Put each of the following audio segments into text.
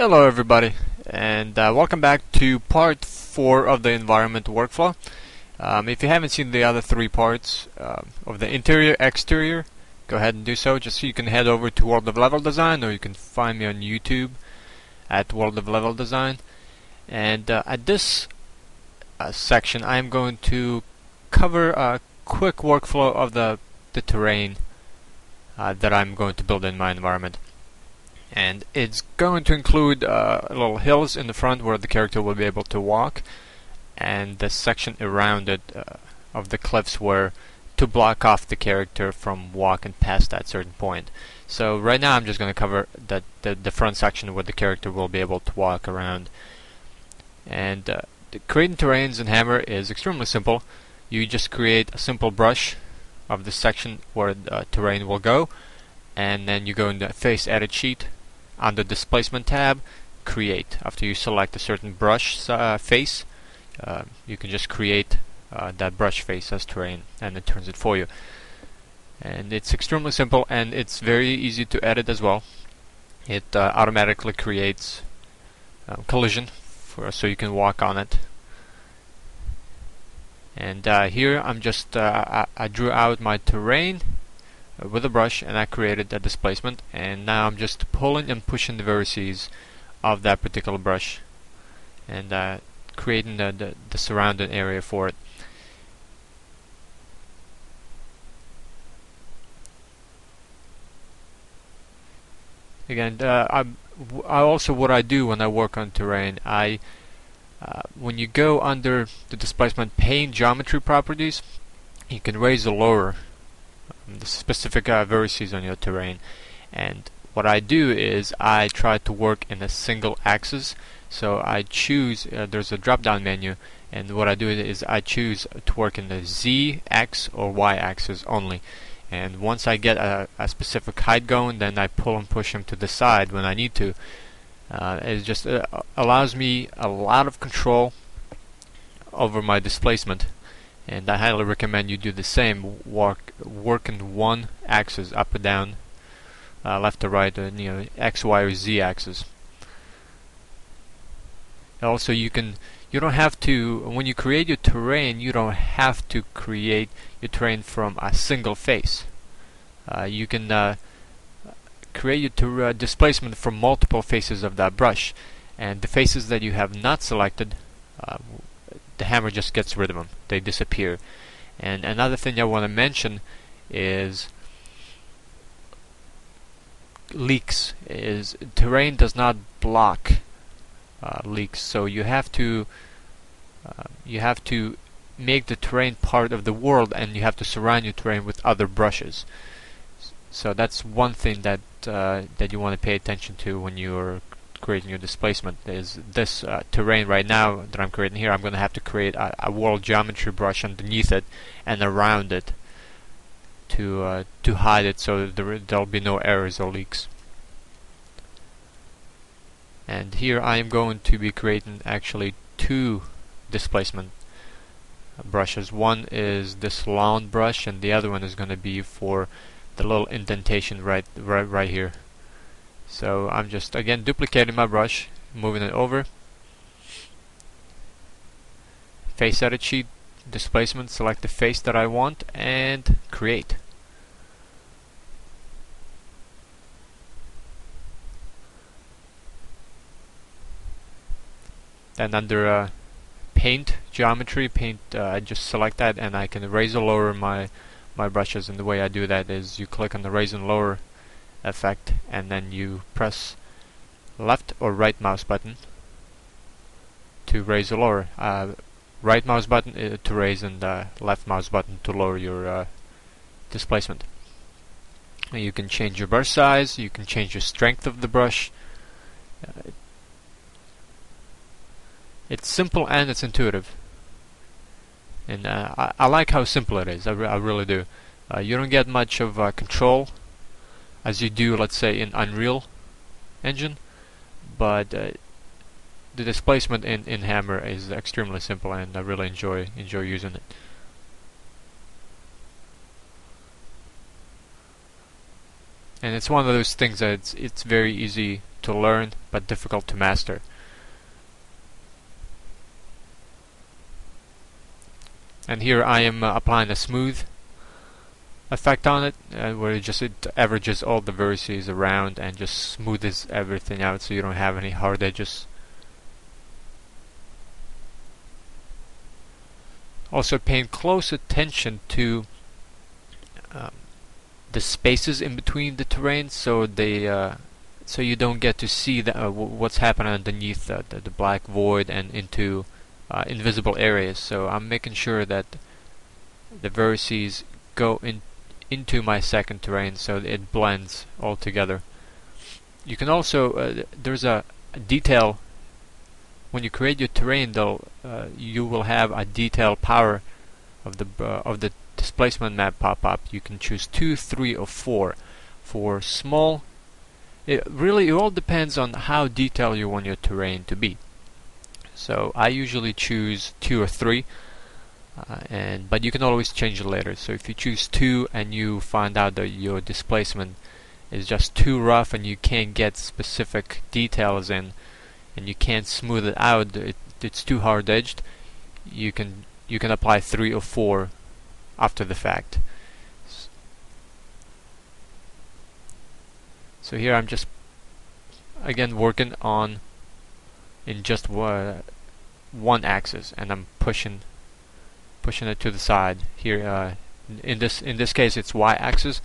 Hello everybody, and welcome back to part 4 of the environment workflow. If you haven't seen the other 3 parts of the interior, exterior, go ahead and do so. Just so you can head over to World of Level Design, or you can find me on YouTube at World of Level Design. And at this section I'm going to cover a quick workflow of the terrain that I'm going to build in my environment. And it's going to include little hills in the front where the character will be able to walk, and the section around it of the cliffs where to block off the character from walking past that certain point. So right now I'm just going to cover the front section where the character will be able to walk around. And creating terrains in Hammer is extremely simple. You just create a simple brush of the section where the terrain will go, and then you go in the Face Edit Sheet. On the Displacement tab, create. After you select a certain brush face, you can just create that brush face as terrain, and it turns it for you. And it's extremely simple, and it's very easy to edit as well. It automatically creates collision so you can walk on it. And here I'm just I drew out my terrain with a brush, and I created a displacement, and now I'm just pulling and pushing the vertices of that particular brush and creating the surrounding area for it. Again, I also, what I do when I work on terrain, when you go under the displacement pane geometry properties, you can raise or lower the specific vertices on your terrain. And what I do is I try to work in a single axis. So I choose, there's a drop down menu, and what I do is I choose to work in the Z, X or Y axis only. And once I get a specific height going, then I pull and push them to the side when I need to. It just allows me a lot of control over my displacement. And I highly recommend you do the same. Work in one axis, up or down, left or right, X, Y, or Z axis. Also, you don't have to, when you create your terrain, you don't have to create your terrain from a single face. You can create your displacement from multiple faces of that brush, and the faces that you have not selected, the hammer just gets rid of them. They disappear. And another thing I want to mention is leaks. Terrain does not block leaks, so you have to make the terrain part of the world, and you have to surround your terrain with other brushes. So that's one thing that you want to pay attention to when you're creating your displacement. Is this terrain right now that I'm creating here, I'm going to have to create a world geometry brush underneath it and around it to hide it, so there'll be no errors or leaks. And here I am going to be creating actually 2 displacement brushes. One is this long brush, and the other one is going to be for the little indentation right here. So I'm just again duplicating my brush, moving it over, Face Edit Sheet, Displacement, select the face that I want, and create. Then under Paint, Geometry, I just select that, and I can raise or lower my brushes. And the way I do that is you click on the raise and lower effect, and then you press left or right mouse button to raise or lower. Right mouse button to raise, and left mouse button to lower your displacement. You can change your brush size, you can change your strength of the brush. It's simple and it's intuitive, and I like how simple it is. I really do. You don't get much of control as you do, let's say, in Unreal Engine, but the displacement in Hammer is extremely simple, and I really enjoy using it. And it's one of those things that it's very easy to learn but difficult to master. And here I am applying a smooth effect on it, where it averages all the vertices around and just smoothes everything out so you don't have any hard edges. Also paying close attention to the spaces in between the terrain, so so you don't get to see what's happening underneath the black void and into invisible areas. So I'm making sure that the vertices go into my second terrain so that it blends all together. You can also there's a detail when you create your terrain, though. You will have a detail power of the displacement map pop up. You can choose 2, 3, or 4. For small, it all depends on how detailed you want your terrain to be. So I usually choose 2 or 3, but you can always change it later. So if you choose 2 and you find out that your displacement is just too rough and you can't get specific details in, and you can't smooth it out, it's too hard edged, you can apply 3 or 4 after the fact. So here I'm just again working on in just one axis, and I'm pushing it to the side here. In this case it's y-axis,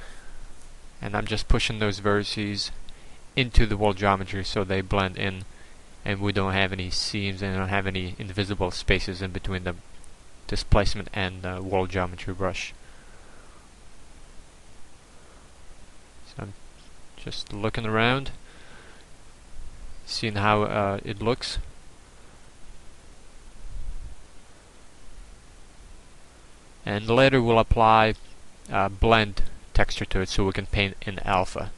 and I'm just pushing those vertices into the wall geometry so they blend in, and we don't have any seams and don't have any invisible spaces in between the displacement and wall geometry brush. So I'm just looking around, seeing how it looks. And later we'll apply blend texture to it so we can paint in alpha.